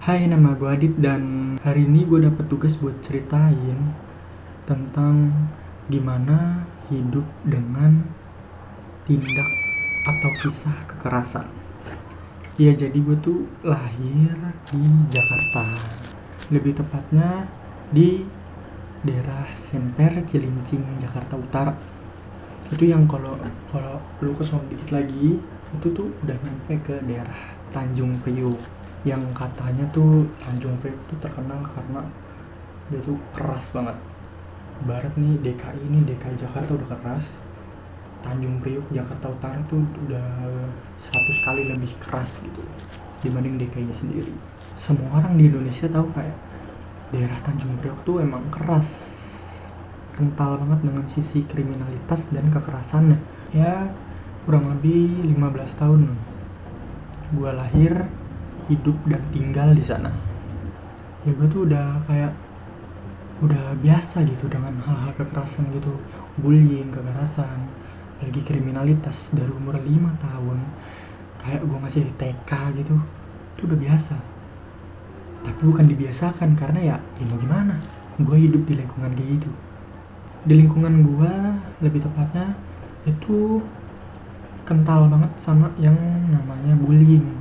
Hai, nama gue Adit dan hari ini gue dapet tugas buat ceritain tentang gimana hidup dengan tindak atau kisah kekerasan. Ya, jadi gue tuh lahir di Jakarta, lebih tepatnya di daerah Semper, Cilincing, Jakarta Utara. Itu yang kalau lu kesana dikit lagi itu tuh udah nyampe ke daerah Tanjung Priok, yang katanya tuh Tanjung Priok tuh terkenal karena dia tuh keras banget. Barat nih, DKI Jakarta udah keras, Tanjung Priok Jakarta Utara tuh udah 100 kali lebih keras gitu dibanding DKI nya sendiri. Semua orang di Indonesia tahu kayak daerah Tanjung Priok tuh emang keras, kental banget dengan sisi kriminalitas dan kekerasannya. Ya, kurang lebih 15 tahun gue lahir, hidup dan tinggal di sana. Ya gue tuh udah biasa gitu dengan hal-hal kekerasan gitu, bullying, kekerasan, lagi kriminalitas dari umur 5 tahun. Kayak gue masih di TK gitu, itu udah biasa. Tapi bukan dibiasakan karena ya mau gimana, gue hidup di lingkungan kayak gitu. Di lingkungan gue lebih tepatnya itu kental banget sama yang namanya bullying,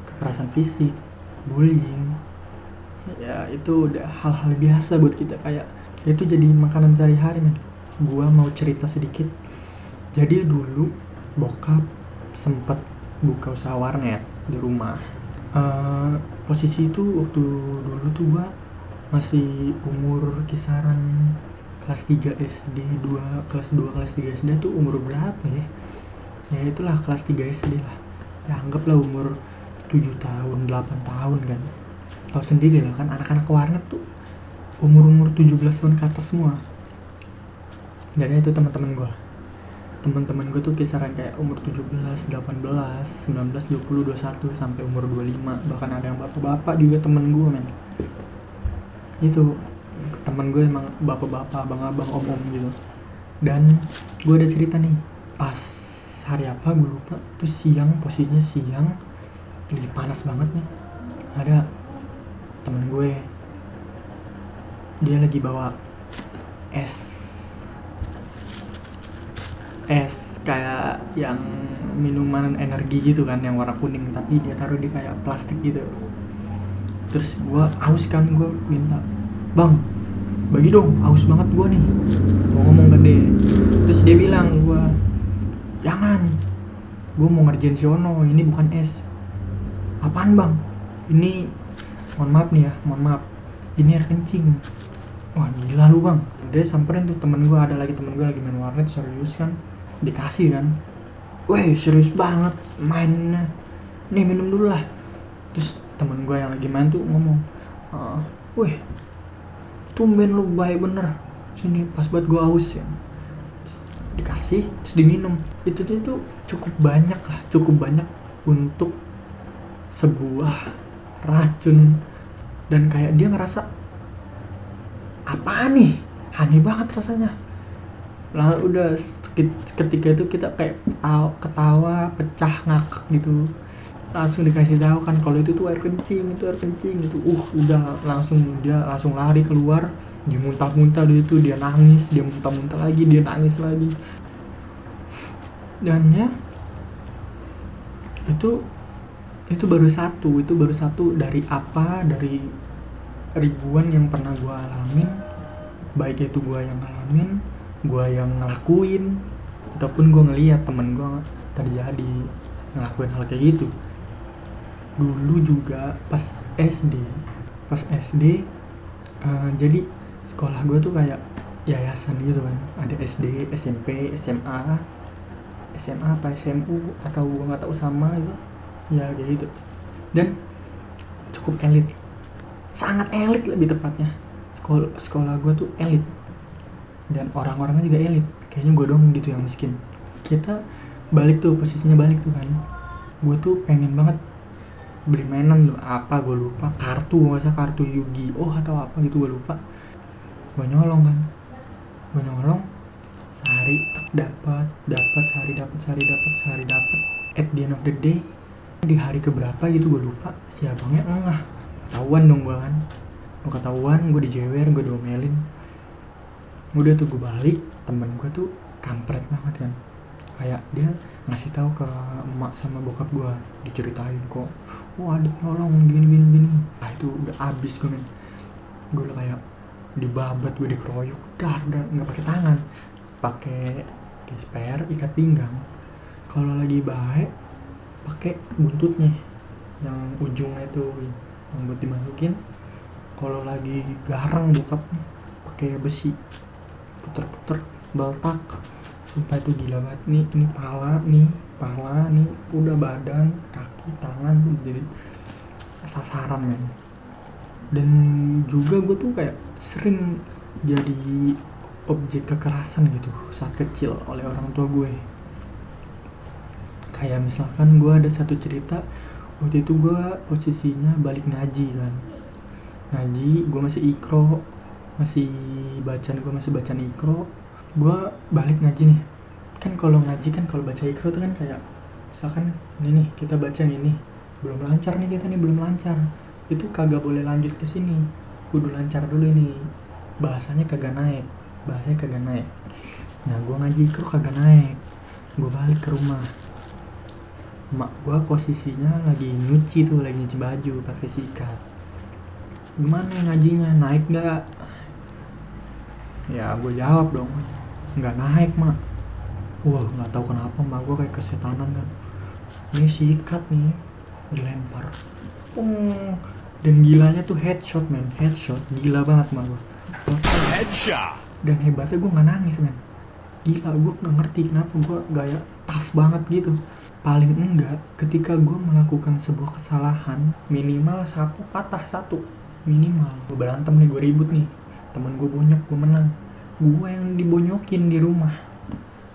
kekerasan fisik, bullying. Ya itu udah hal-hal biasa buat kita, kayak itu jadi makanan sehari-hari men. Gua mau cerita sedikit. Jadi dulu bokap sempet buka usaha warnet di rumah. Posisi itu waktu dulu tuh gua masih umur kisaran kelas 3 SD, kelas 3 SD tuh umur berapa ya? Ya itulah kelas 3 SD lah. Ya anggaplah umur 7 tahun, 8 tahun kan. Tahu sendiri lah kan, anak-anak warnet tuh umur 17 tahun ke atas semua. Dan itu teman-teman gue tuh kisaran kayak umur 17, 18, 19, 20, 21 sampai umur 25. Bahkan ada yang bapak-bapak juga temen gue men. Itu temen gue emang bapak-bapak, abang-abang, om-om gitu. Dan gue ada cerita nih, pas hari apa gue lupa, tuh siang, posisinya siang, lagi panas banget nih. Ada temen gue, dia lagi bawa es kayak yang minuman energi gitu kan, yang warna kuning, tapi dia taruh di kayak plastik gitu. Terus gue haus kan, gue minta, bang bagi dong, haus banget gue nih, gue ngomong ke dia. Terus dia bilang, gue jangan, gue mau ngerjain si Ono, ini bukan es. Apaan bang? Ini mohon maaf, ini air kencing. Wah gila lu bang. Dia samperin tuh temen gue, ada lagi temen gue lagi main warnet serius kan, dikasih kan, weh serius banget mainnya, nih minum dulu lah. Terus temen gue yang lagi main tuh ngomong, weh tumben lu baik bener, sini pas banget gue haus ya. Terus dikasih, terus diminum. Itu cukup banyak untuk sebuah racun. Dan kayak dia ngerasa, apaan nih, aneh banget rasanya. Lalu udah ketika itu kita kayak ketawa, pecah ngakak gitu. Langsung dikasih tahu kan kalau itu tuh air kencing itu. Udah dia langsung lari keluar, dia muntah-muntah di itu, dia nangis, dia muntah-muntah lagi, dia nangis lagi. Dan ya itu baru satu dari ribuan yang pernah gue alamin. Baik itu gue yang ngalamin, gue yang ngelakuin, ataupun gue ngeliat temen gue terjadi ngelakuin hal kayak gitu. Dulu juga pas SD, jadi sekolah gue tuh kayak yayasan gitu kan, ada SD, SMP, SMA apa SMU atau gue nggak tahu sama gitu ya, kayak gitu. Dan cukup elit, sangat elit lebih tepatnya. Sekolah gue tuh elit dan orang-orangnya juga elit. Kayaknya gue dong gitu yang miskin. Kita posisinya balik tuh kan, gue tuh pengen banget beli mainan tuh, apa gue lupa, kartu Yu-Gi-Oh atau apa gitu gue lupa. Gue nyolong sehari dapat, sehari dapat. At the end of the day, di hari keberapa gitu gue lupa, si abangnya ngeh, ketahuan dong gue kan. Gue ketahuan, gue dijewer, gue diomelin. Udah tuh gue balik, temen gue tuh kampret banget kan. Kayak dia ngasih tahu ke emak sama bokap gue, diceritain kok, wah adik nolong gini. Nah itu udah abis gue men. Gue udah kayak dibabat, gue dikeroyok, dar nggak pakai tangan, pakai gesper ikat pinggang. Kalau lagi baik pakai buntutnya yang ujungnya itu yang buat dimasukin. Kalau lagi garang bokapnya pakai besi, puter-puter baltak. Sumpah itu gila banget nih. Ini pala nih udah badan, kaki, tangan jadi sasaran men. Dan juga gue tuh kayak sering jadi objek kekerasan gitu saat kecil oleh orang tua gue. Kayak misalkan gue ada satu cerita, waktu itu gue posisinya balik ngaji kan. Ngaji, gue masih ikro, masih bacaan ikro. Gue balik ngaji nih. Kan kalau ngaji kan, kalau baca ikro tuh kan kayak misalkan ini nih kita baca ini, belum lancar nih kita nih, belum lancar. Itu kagak boleh lanjut ke sini. Kudu lancar dulu ini. Bahasanya kagak naik. Nah, gue ngaji ikro kagak naik. Gue balik ke rumah. Emak gue posisinya lagi nyuci baju pakai sikat. Gimana ngajinya, naik nggak? Ya gue jawab dong, nggak naik mak. Wah nggak tahu kenapa mak gue kayak kesetanan kan. Ini sikat nih dilempar. Dan gilanya tuh headshot men, gila banget mak gue. Headshot. Dan hebatnya gue nggak nangis men. Gila, gue nggak ngerti kenapa gue gaya tough banget gitu. Paling enggak ketika gue melakukan sebuah kesalahan, minimal sapu patah satu, minimal. Gue berantem nih, gue ribut nih, temen gue bonyok, gue menang, gue yang dibonyokin di rumah.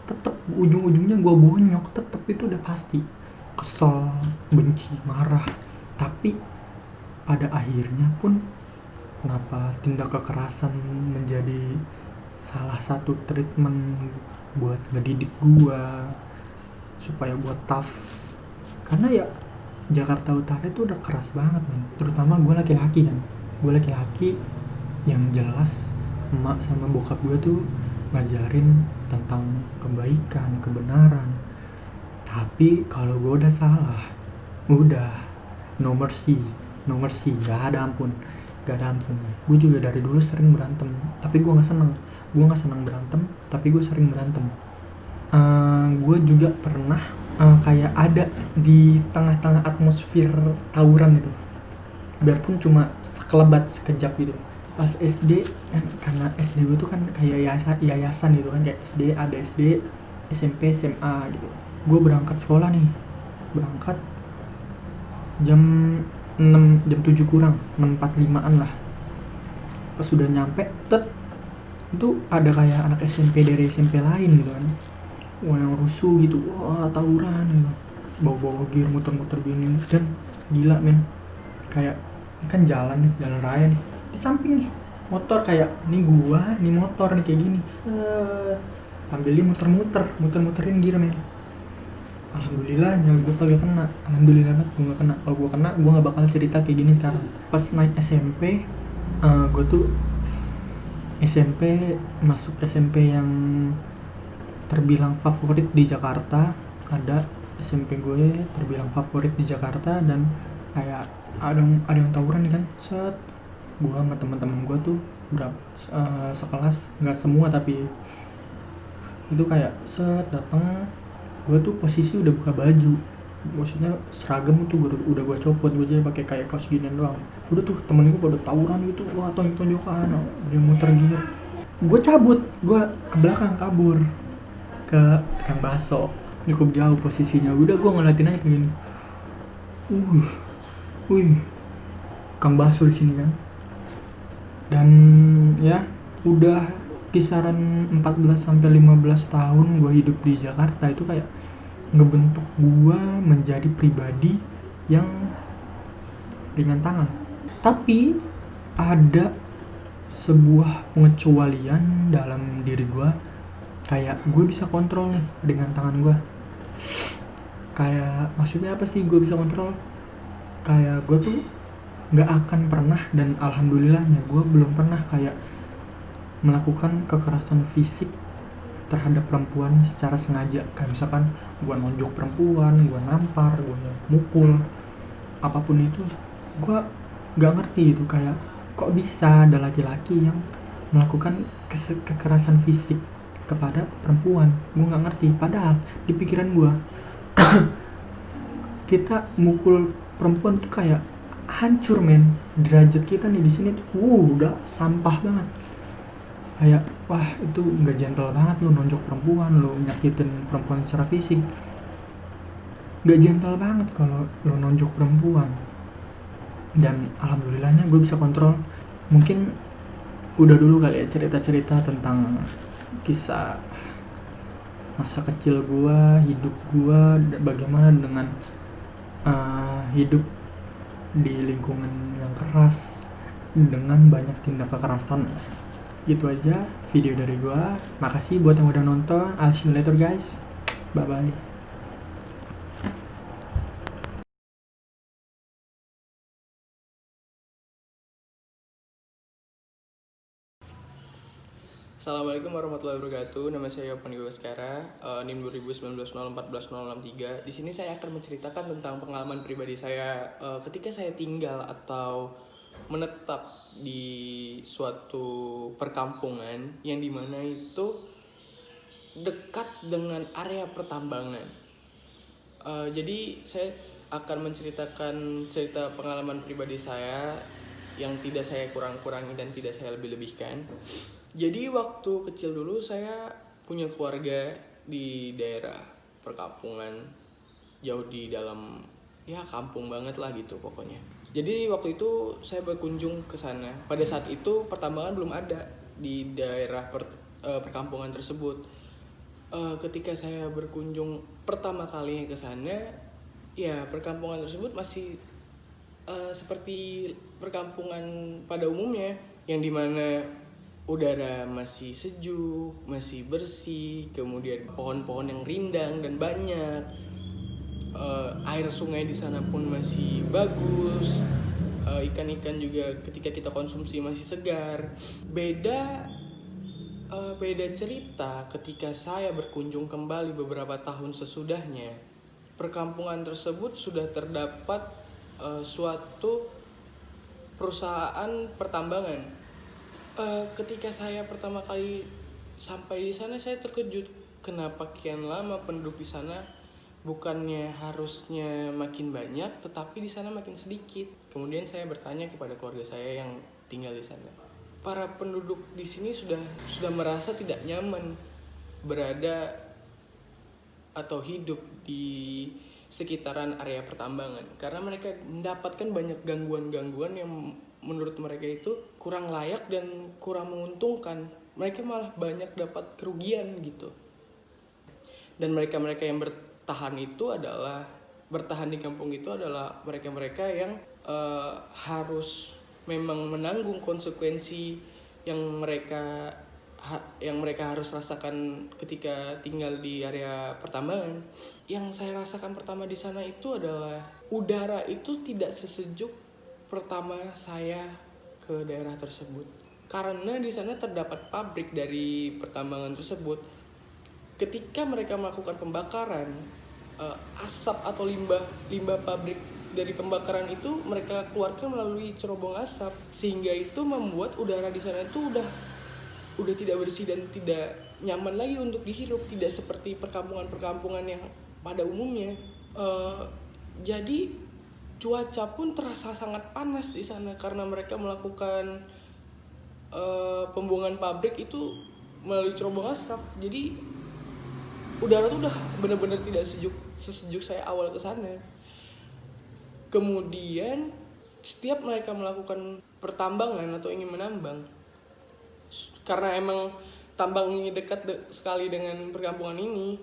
Tetep ujung-ujungnya gue bonyok, tetep itu udah pasti. Kesel, benci, marah. Tapi pada akhirnya pun, kenapa tindak kekerasan menjadi salah satu treatment buat ngedidik gue supaya buat tough. Karena ya Jakarta Utara itu udah keras banget men. Terutama gue laki-laki kan. Gue laki-laki yang jelas emak sama bokap gue tuh ngajarin tentang kebaikan, kebenaran. Tapi kalau gue udah salah, udah no mercy, gak ada ampun. Gue juga dari dulu sering berantem, tapi gue gak seneng berantem, tapi gue sering berantem. Gue juga pernah kayak ada di tengah-tengah atmosfer tawuran gitu, biarpun cuma sekelebat sekejap gitu. Pas SD karena SD gue tuh kan kayak yayasan gitu kan, kayak SD ada SD, SMP, SMA gitu. Gue berangkat sekolah nih, jam 7 kurang, 6.45an lah. Pas sudah nyampe itu ada kayak anak SMP dari SMP lain gitu kan. Wah yang rusuh gitu, wah tawuran gitu, bawa gear muter-muter gini. Dan gila men, kayak kan jalan raya nih, di samping nih motor, kayak nih gua, nih motor nih kayak gini, sambil dia muterin gear men. Alhamdulillahnya gue kagak kena, alhamdulillah banget gue gak kena. Kalau gue kena, gue gak bakal cerita kayak gini sekarang. Pas naik SMP, gue tuh masuk SMP yang terbilang favorit di Jakarta. Ada SMP gue terbilang favorit di Jakarta, dan kayak ada yang tawuran nih kan. Gue sama teman-teman gue tuh sekelas, nggak semua tapi itu kayak datang. Gue tuh posisi udah buka baju, maksudnya seragam tuh udah gue copot, gue jadi pakai kayak kaos ginian doang. Udah tuh temen gue pada tawuran gitu, wah tonjok-tonjokan, dia muter gear. Gue cabut, gue ke belakang kabur ke tukang bakso, cukup jauh posisinya. Udah gue ngeliatin aja kayak gini, wih, tukang bakso di sini kan. Dan ya udah kisaran 14-15 tahun gue hidup di Jakarta, itu kayak ngebentuk gue menjadi pribadi yang ringan tangan. Tapi ada sebuah pengecualian dalam diri gue, kayak gue bisa kontrol nih dengan tangan gue. Kayak maksudnya apa sih gue bisa kontrol? Kayak gue tuh nggak akan pernah, dan alhamdulillahnya gue belum pernah kayak melakukan kekerasan fisik terhadap perempuan secara sengaja. Kayak misalkan gue nonjok perempuan, gue nampar, gue mukul, apapun itu. Gue nggak ngerti itu, kayak kok bisa ada laki-laki yang melakukan kekerasan fisik kepada perempuan. Gue nggak ngerti, padahal di pikiran gue kita mukul perempuan tuh kayak hancur men, derajat kita nih di sini tuh udah sampah banget. Kayak wah itu nggak gentle banget lo nonjok perempuan, lo nyakitin perempuan secara fisik. Nggak gentle banget kalau lo nonjok perempuan. Dan alhamdulillahnya gue bisa kontrol. Mungkin udah dulu kali ya cerita-cerita tentang kisah masa kecil gue, hidup gue, bagaimana dengan hidup di lingkungan yang keras dengan banyak tindak kekerasan. Gitu aja video dari gue. Makasih buat yang udah nonton. I'll see you later guys. Bye bye. Assalamualaikum warahmatullahi wabarakatuh. Nama saya Yopan Baskara, NIM 2019-014-063. Di sini saya akan menceritakan tentang pengalaman pribadi saya ketika saya tinggal atau menetap di suatu perkampungan yang dimana itu dekat dengan area pertambangan. Jadi saya akan menceritakan cerita pengalaman pribadi saya yang tidak saya kurang-kurangi dan tidak saya lebih-lebihkan. Jadi waktu kecil dulu saya punya keluarga di daerah perkampungan, jauh di dalam ya kampung banget lah gitu pokoknya. Jadi waktu itu saya berkunjung ke sana. Pada saat itu pertambangan belum ada di daerah perkampungan tersebut. Ketika saya berkunjung pertama kalinya ke sana, ya perkampungan tersebut masih seperti perkampungan pada umumnya, yang dimana udara masih sejuk, masih bersih, kemudian pohon-pohon yang rindang dan banyak. Air sungai di sana pun masih bagus. Ikan-ikan juga ketika kita konsumsi masih segar. Beda cerita ketika saya berkunjung kembali beberapa tahun sesudahnya. Perkampungan tersebut sudah terdapat suatu perusahaan pertambangan. Ketika saya pertama kali sampai di sana, saya terkejut kenapa kian lama penduduk di sana. Bukannya harusnya makin banyak, tetapi di sana makin sedikit. Kemudian saya bertanya kepada keluarga saya yang tinggal di sana. Para penduduk di sini sudah merasa tidak nyaman berada atau hidup di sekitaran area pertambangan karena mereka mendapatkan banyak gangguan-gangguan yang menurut mereka itu kurang layak dan kurang menguntungkan. Mereka malah banyak dapat kerugian gitu. Dan mereka-mereka yang bertahan di kampung itu adalah mereka-mereka yang harus memang menanggung konsekuensi yang mereka harus rasakan ketika tinggal di area pertambangan. Yang saya rasakan pertama di sana itu adalah udara itu tidak sesejuk pertama saya ke daerah tersebut. Karena di sana terdapat pabrik dari pertambangan tersebut. Ketika mereka melakukan pembakaran, asap atau limbah pabrik dari pembakaran itu mereka keluarkan melalui cerobong asap, sehingga itu membuat udara di sana itu udah tidak bersih dan tidak nyaman lagi untuk dihirup, tidak seperti perkampungan-perkampungan yang pada umumnya. Jadi cuaca pun terasa sangat panas di sana karena mereka melakukan pembuangan pabrik itu melalui cerobong asap. Jadi udara tuh udah benar-benar tidak sesejuk saya awal ke sana. Kemudian setiap mereka melakukan pertambangan atau ingin menambang, karena emang tambang ini dekat sekali dengan perkampungan ini,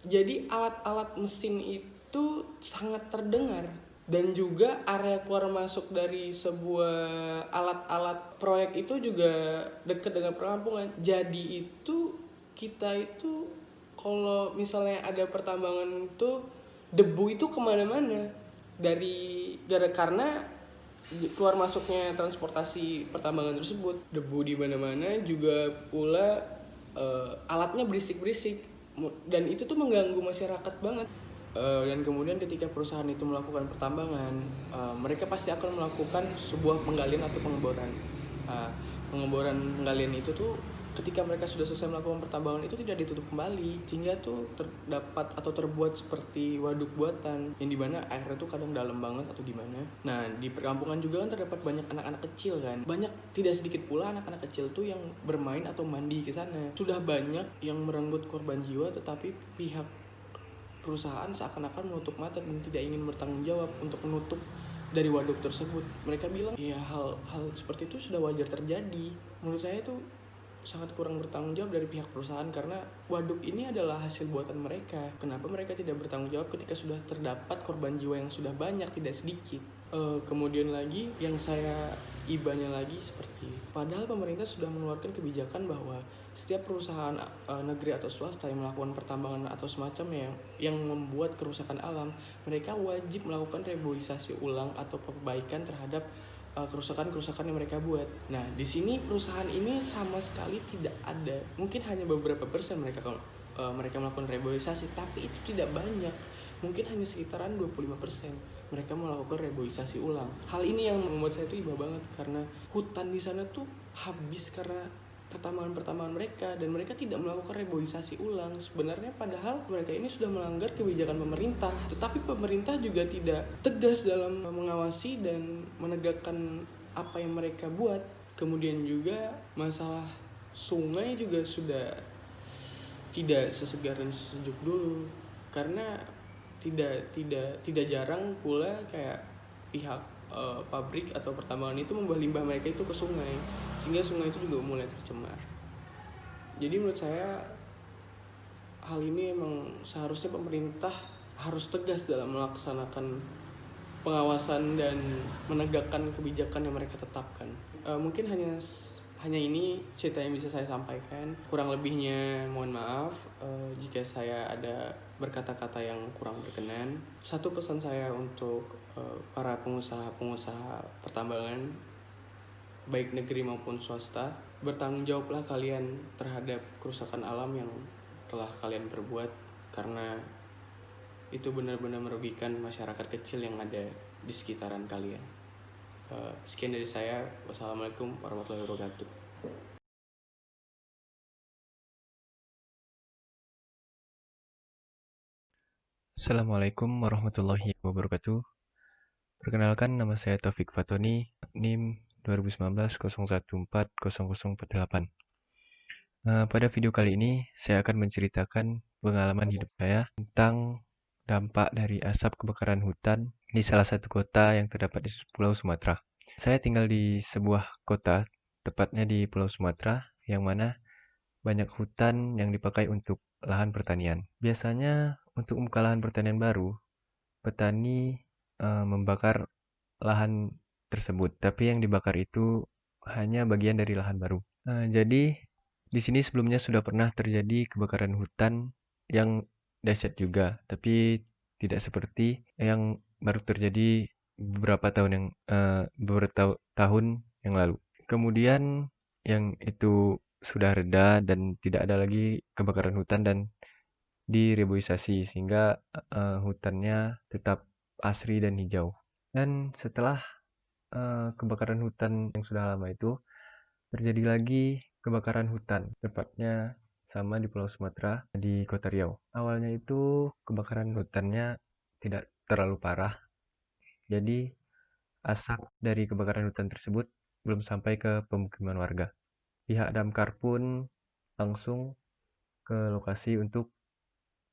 jadi alat-alat mesin itu sangat terdengar. Dan juga area keluar masuk dari sebuah alat-alat proyek itu juga dekat dengan perkampungan. Jadi itu kita itu kalau misalnya ada pertambangan itu debu itu kemana-mana karena keluar masuknya transportasi pertambangan tersebut, debu di mana-mana, juga pula alatnya berisik-berisik, dan itu tuh mengganggu masyarakat banget. Dan kemudian ketika perusahaan itu melakukan pertambangan, mereka pasti akan melakukan sebuah penggalian atau pengeboran. Pengeboran penggalian itu tuh ketika mereka sudah selesai melakukan pertambangan itu tidak ditutup kembali, sehingga tuh terdapat atau terbuat seperti waduk buatan yang dimana airnya tuh kadang dalam banget atau gimana. Nah, di perkampungan juga kan terdapat banyak anak-anak kecil kan, banyak tidak sedikit pula anak-anak kecil tuh yang bermain atau mandi ke sana. Sudah banyak yang merenggut korban jiwa, tetapi pihak perusahaan seakan-akan menutup mata dan tidak ingin bertanggung jawab untuk menutup dari waduk tersebut. Mereka bilang ya hal seperti itu sudah wajar terjadi. Menurut saya itu sangat kurang bertanggung jawab dari pihak perusahaan, karena waduk ini adalah hasil buatan mereka. Kenapa mereka tidak bertanggung jawab ketika sudah terdapat korban jiwa yang sudah banyak, tidak sedikit. Kemudian lagi yang saya ibanya lagi seperti, padahal pemerintah sudah mengeluarkan kebijakan bahwa setiap perusahaan negeri atau swasta yang melakukan pertambangan atau semacamnya yang membuat kerusakan alam, mereka wajib melakukan reboisasi ulang atau perbaikan terhadap kerusakan-kerusakan yang mereka buat. Nah, di sini perusahaan ini sama sekali tidak ada. Mungkin hanya beberapa persen mereka melakukan reboisasi, tapi itu tidak banyak. Mungkin hanya sekitaran 25% mereka melakukan reboisasi ulang. Hal ini yang membuat saya itu iba banget, karena hutan di sana tuh habis karena pertambangan mereka, dan mereka tidak melakukan reboisasi ulang. Sebenarnya padahal mereka ini sudah melanggar kebijakan pemerintah, tetapi pemerintah juga tidak tegas dalam mengawasi dan menegakkan apa yang mereka buat. Kemudian juga masalah sungai juga sudah tidak sesegar dan sesejuk dulu, karena tidak jarang pula kayak pihak pabrik atau pertambangan itu membuang limbah mereka itu ke sungai, sehingga sungai itu juga mulai tercemar. Jadi menurut saya hal ini emang seharusnya pemerintah harus tegas dalam melaksanakan pengawasan dan menegakkan kebijakan yang mereka tetapkan. Mungkin hanya ini cerita yang bisa saya sampaikan. Kurang lebihnya mohon maaf jika saya ada berkata-kata yang kurang berkenan. Satu pesan saya untuk para pengusaha pertambangan, baik negeri maupun swasta, bertanggung jawablah kalian terhadap kerusakan alam yang telah kalian perbuat, karena itu benar-benar merugikan masyarakat kecil yang ada di sekitaran kalian. Sekian dari saya. Wassalamualaikum warahmatullahi wabarakatuh. Assalamualaikum warahmatullahi wabarakatuh. Perkenalkan, nama saya Taufik Fatoni, NIM 2019-01400048. Pada video kali ini, saya akan menceritakan pengalaman hidup saya tentang dampak dari asap kebakaran hutan di salah satu kota yang terdapat di Pulau Sumatera. Saya tinggal di sebuah kota, tepatnya di Pulau Sumatera, yang mana banyak hutan yang dipakai untuk lahan pertanian. Biasanya untuk membuka lahan pertanian baru, petani membakar lahan tersebut, tapi yang dibakar itu hanya bagian dari lahan baru. Jadi di sini sebelumnya sudah pernah terjadi kebakaran hutan yang dahsyat juga, tapi tidak seperti yang baru terjadi beberapa tahun yang lalu. Kemudian yang itu sudah reda dan tidak ada lagi kebakaran hutan dan direboisasi sehingga hutannya tetap asri dan hijau. Dan setelah kebakaran hutan yang sudah lama itu, terjadi lagi kebakaran hutan, tepatnya sama di Pulau Sumatera, di Kota Riau. Awalnya itu kebakaran hutannya tidak terlalu parah, jadi asap dari kebakaran hutan tersebut belum sampai ke pemukiman warga. Pihak damkar pun langsung ke lokasi untuk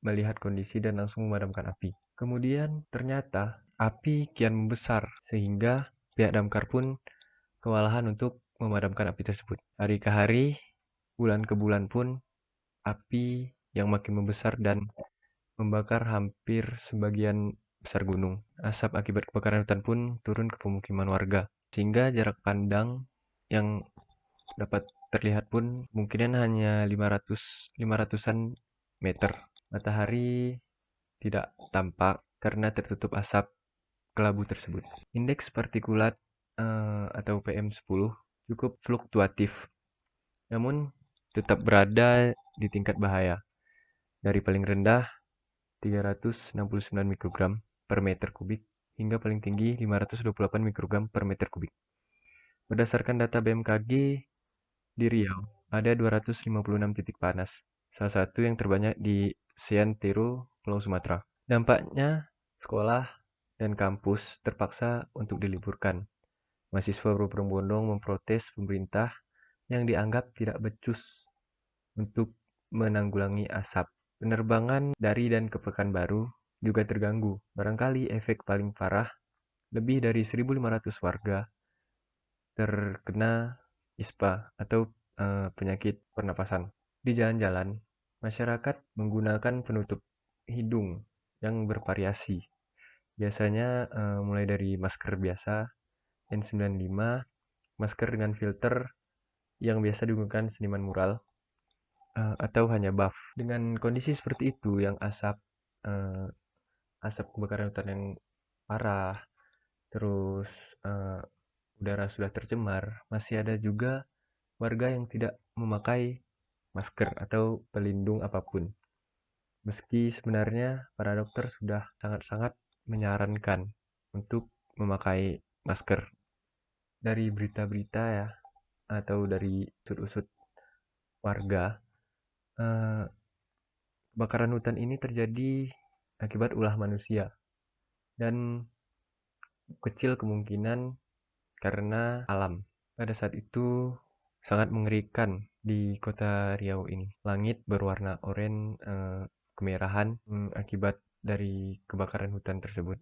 melihat kondisi dan langsung memadamkan api. Kemudian ternyata api kian membesar sehingga pihak damkar pun kewalahan untuk memadamkan api tersebut. Hari ke hari, bulan ke bulan pun api yang makin membesar dan membakar hampir sebagian besar gunung. Asap akibat kebakaran hutan pun turun ke pemukiman warga, sehingga jarak pandang yang dapat terlihat pun mungkinan hanya 500-an meter. Matahari tidak tampak karena tertutup asap kelabu tersebut. Indeks partikulat atau PM10 cukup fluktuatif, namun tetap berada di tingkat bahaya. Dari paling rendah 369 mikrogram per meter kubik hingga paling tinggi 528 mikrogram per meter kubik. Berdasarkan data BMKG, di Riau ada 256 titik panas, salah satu yang terbanyak di Seantero, Pulau Sumatera. Dampaknya, sekolah dan kampus terpaksa untuk diliburkan. Mahasiswa berbondong-bondong memprotes pemerintah yang dianggap tidak becus untuk menanggulangi asap. Penerbangan dari dan ke Pekanbaru juga terganggu. Barangkali efek paling parah, lebih dari 1.500 warga terkena ISPA atau penyakit pernapasan. Di jalan-jalan, masyarakat menggunakan penutup hidung yang bervariasi. Biasanya mulai dari masker biasa, N95, masker dengan filter yang biasa digunakan seniman mural, atau hanya buff. Dengan kondisi seperti itu yang eh, asap kebakaran hutan yang parah, terus udara sudah tercemar, masih ada juga warga yang tidak memakai masker atau pelindung apapun. Meski sebenarnya para dokter sudah sangat-sangat menyarankan untuk memakai masker. Dari berita-berita ya, atau dari usut-usut warga, eh, kebakaran hutan ini terjadi akibat ulah manusia dan kecil kemungkinan karena alam. Pada saat itu sangat mengerikan di kota Riau ini. Langit berwarna oranye kemerahan akibat dari kebakaran hutan tersebut.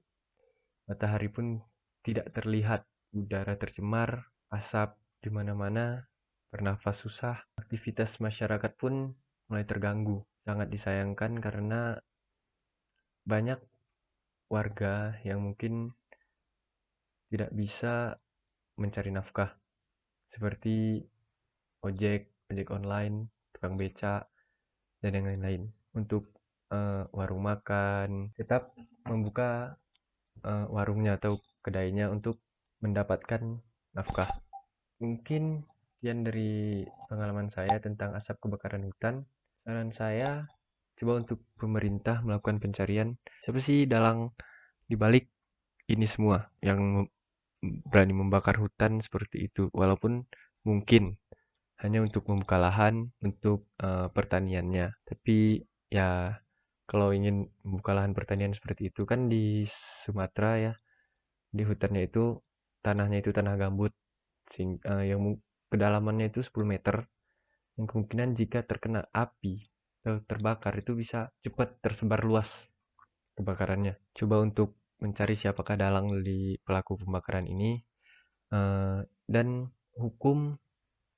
Matahari pun tidak terlihat, udara tercemar, asap di mana-mana, bernafas susah. Aktivitas masyarakat pun mulai terganggu. Sangat disayangkan karena banyak warga yang mungkin tidak bisa mencari nafkah seperti ojek online, tukang beca, dan yang lain-lain. Untuk warung makan, tetap membuka warungnya atau kedainya untuk mendapatkan nafkah. Mungkin sekian dari pengalaman saya tentang asap kebakaran hutan. Saran saya, coba untuk pemerintah melakukan pencarian siapa sih dalang dibalik ini semua yang berani membakar hutan seperti itu, walaupun mungkin hanya untuk membuka lahan untuk pertaniannya. Tapi ya kalau ingin membuka lahan pertanian seperti itu kan di Sumatera ya, di hutannya itu tanahnya itu tanah gambut yang kedalamannya itu 10 meter, yang kemungkinan jika terkena api atau terbakar itu bisa cepat tersebar luas kebakarannya. Coba untuk mencari siapakah dalang dari pelaku pembakaran ini, dan hukum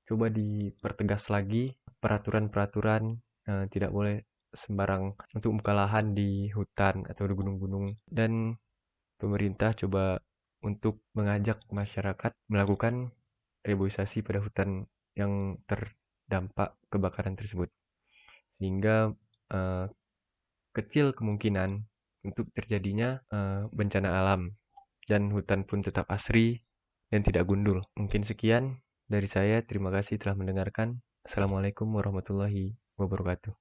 coba dipertegas lagi, peraturan-peraturan tidak boleh sembarang untuk membuka lahan di hutan atau di gunung-gunung, dan pemerintah coba untuk mengajak masyarakat melakukan reboisasi pada hutan yang terdampak kebakaran tersebut, sehingga kecil kemungkinan untuk terjadinya bencana alam dan hutan pun tetap asri dan tidak gundul. Mungkin sekian dari saya, terima kasih telah mendengarkan. Assalamualaikum warahmatullahi wabarakatuh.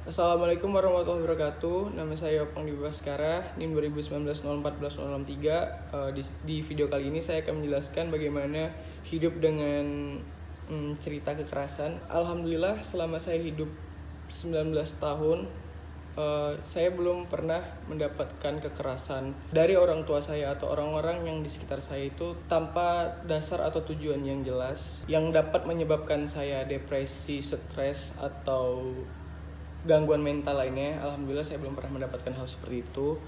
Assalamualaikum warahmatullahi wabarakatuh. Nama saya Opang Di Baskara, NIM 2019-04-063. Di video kali ini saya akan menjelaskan bagaimana hidup dengan cerita kekerasan. Alhamdulillah selama saya hidup 19 tahun, saya belum pernah mendapatkan kekerasan dari orang tua saya atau orang-orang yang di sekitar saya itu tanpa dasar atau tujuan yang jelas yang dapat menyebabkan saya depresi, stres, atau gangguan mental lainnya. Alhamdulillah saya belum pernah mendapatkan hal seperti itu.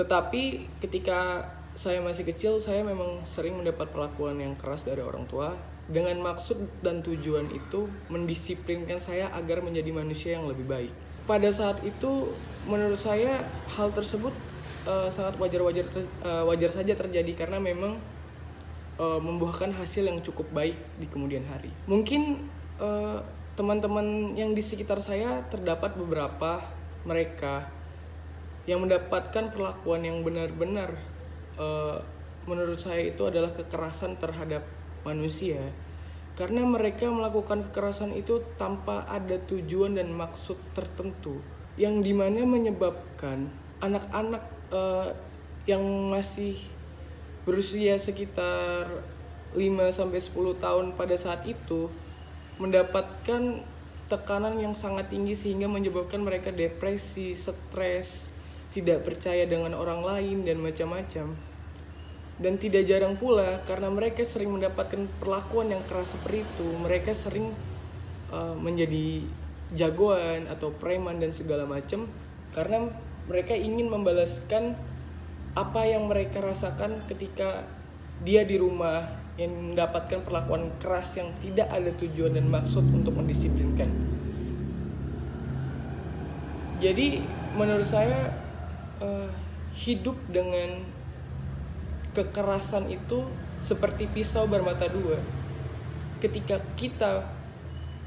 Tetapi ketika saya masih kecil, saya memang sering mendapat perlakuan yang keras dari orang tua dengan maksud dan tujuan itu mendisiplinkan saya agar menjadi manusia yang lebih baik. Pada saat itu menurut saya hal tersebut sangat wajar saja terjadi karena memang membuahkan hasil yang cukup baik di kemudian hari. Mungkin teman-teman yang di sekitar saya terdapat beberapa mereka yang mendapatkan perlakuan yang benar-benar eh, menurut saya itu adalah kekerasan terhadap manusia, karena mereka melakukan kekerasan itu tanpa ada tujuan dan maksud tertentu, yang dimana menyebabkan anak-anak yang masih berusia sekitar 5-10 tahun pada saat itu mendapatkan tekanan yang sangat tinggi, sehingga menyebabkan mereka depresi, stres, tidak percaya dengan orang lain, dan macam-macam. Dan tidak jarang pula karena mereka sering mendapatkan perlakuan yang keras seperti itu, mereka sering menjadi jagoan atau preman dan segala macam, karena mereka ingin membalaskan apa yang mereka rasakan ketika dia di rumah yang mendapatkan perlakuan keras yang tidak ada tujuan dan maksud untuk mendisiplinkan. Jadi menurut saya hidup dengan kekerasan itu seperti pisau bermata dua. Ketika kita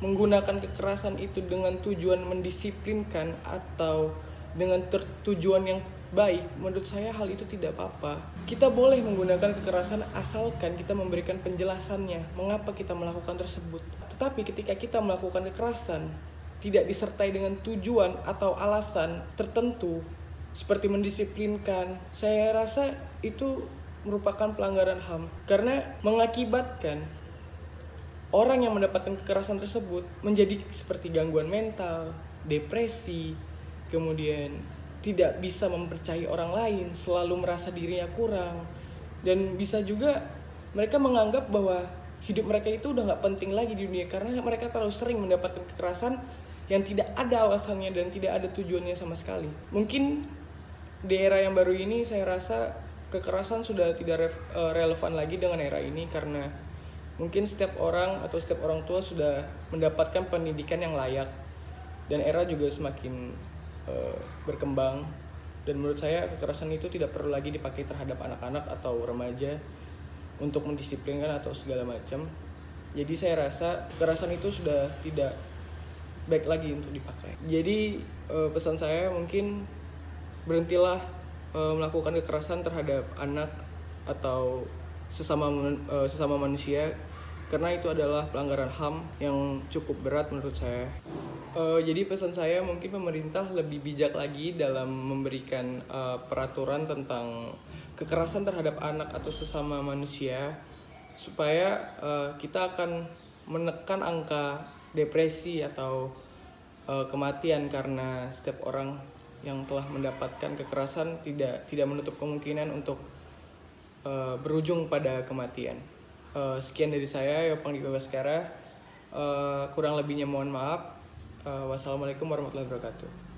menggunakan kekerasan itu dengan tujuan mendisiplinkan atau dengan tujuan yang baik, menurut saya hal itu tidak apa-apa. Kita boleh menggunakan kekerasan asalkan kita memberikan penjelasannya mengapa kita melakukan tersebut. Tetapi ketika kita melakukan kekerasan tidak disertai dengan tujuan atau alasan tertentu seperti mendisiplinkan, saya rasa itu merupakan pelanggaran HAM, karena mengakibatkan orang yang mendapatkan kekerasan tersebut menjadi seperti gangguan mental, depresi, kemudian tidak bisa mempercayai orang lain, selalu merasa dirinya kurang, dan bisa juga mereka menganggap bahwa hidup mereka itu udah gak penting lagi di dunia, karena mereka terlalu sering mendapatkan kekerasan yang tidak ada alasannya dan tidak ada tujuannya sama sekali. Mungkin di era yang baru ini saya rasa kekerasan sudah tidak relevan lagi dengan era ini, karena mungkin setiap orang atau setiap orang tua sudah mendapatkan pendidikan yang layak, dan era juga semakin berkembang, dan menurut saya kekerasan itu tidak perlu lagi dipakai terhadap anak-anak atau remaja untuk mendisiplinkan atau segala macam. Jadi saya rasa kekerasan itu sudah tidak baik lagi untuk dipakai. Jadi pesan saya mungkin berhentilah melakukan kekerasan terhadap anak atau sesama manusia, karena itu adalah pelanggaran HAM yang cukup berat menurut saya. Jadi pesan saya mungkin pemerintah lebih bijak lagi dalam memberikan peraturan tentang kekerasan terhadap anak atau sesama manusia, supaya kita akan menekan angka depresi atau kematian, karena setiap orang yang telah mendapatkan kekerasan tidak menutup kemungkinan untuk berujung pada kematian. Sekian dari saya, Yopang di Baskara. Kurang lebihnya mohon maaf. Wassalamualaikum warahmatullahi wabarakatuh.